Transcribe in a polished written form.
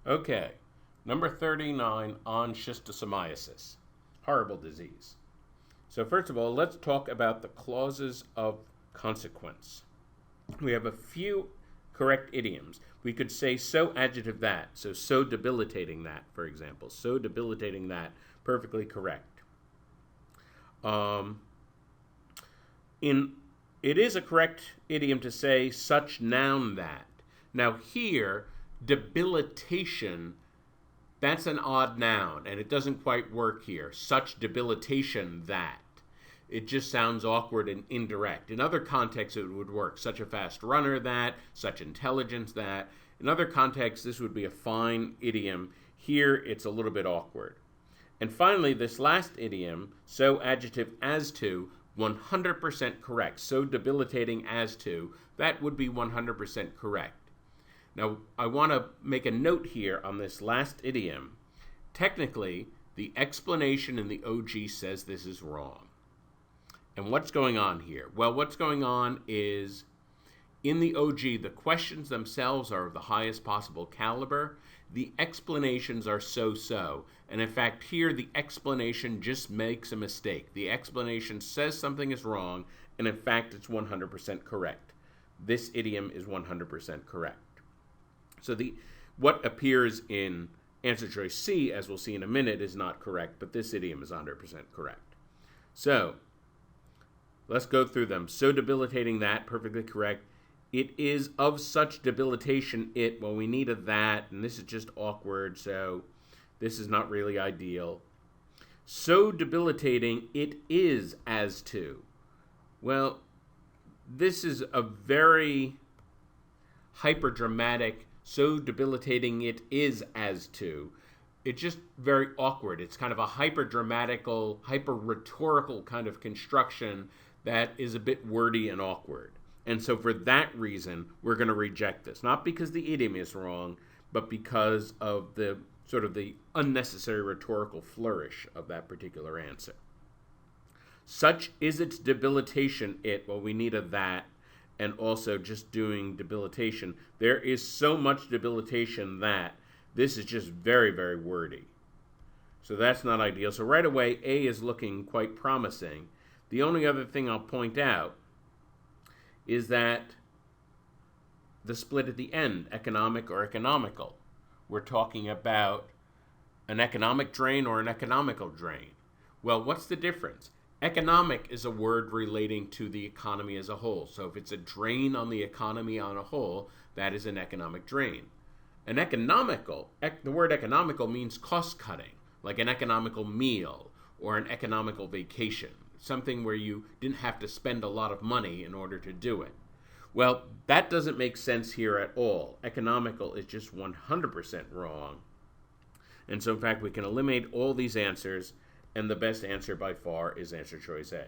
Okay, number 39 on schistosomiasis, horrible disease. So first of all, let's talk about the clauses of consequence. We have a few correct idioms. We could say so adjective that, so debilitating that, for example. So debilitating that, perfectly correct. It is a correct idiom to say such noun that. Now here, debilitation, that's an odd noun, and it doesn't quite work here. Such debilitation that. It just sounds awkward and indirect. In other contexts, it would work. Such a fast runner that, such intelligence that. In other contexts, this would be a fine idiom. Here, it's a little bit awkward. And finally, this last idiom, so adjective as to, 100% correct. So debilitating as to, that would be 100% correct. Now, I want to make a note here on this last idiom. Technically, the explanation in the OG says this is wrong. And what's going on here? Well, what's going on is in the OG, the questions themselves are of the highest possible caliber. The explanations are so-so. And in fact, here the explanation just makes a mistake. The explanation says something is wrong, and in fact, it's 100% correct. This idiom is 100% correct. So what appears in answer choice C, as we'll see in a minute, is not correct, but this idiom is 100% correct. So let's go through them. So debilitating that, perfectly correct. It is of such debilitation it, well, we need a that, and this is just awkward, so this is not really ideal. So debilitating it is as to. Well, this is a very hyper-dramatic, so debilitating it is as to. It's just very awkward. It's kind of a hyper-dramatical, hyper-rhetorical kind of construction that is a bit wordy and awkward. And so for that reason, we're going to reject this. Not because the idiom is wrong, but because of the sort of the unnecessary rhetorical flourish of that particular answer. Such is its debilitation it, well, we need a that, and also just doing debilitation. There is so much debilitation that this is just very, very wordy. So that's not ideal. So right away, A is looking quite promising. The only other thing I'll point out is that the split at the end, economic or economical. We're talking about an economic drain or an economical drain. Well, what's the difference? Economic is a word relating to the economy as a whole. So if it's a drain on the economy on a whole, that is an economic drain. An economical, the word economical means cost cutting, like an economical meal or an economical vacation. Something where you didn't have to spend a lot of money in order to do it. Well, that doesn't make sense here at all. Economical is just 100% wrong. And so, in fact, we can eliminate all these answers, and the best answer by far is answer choice A.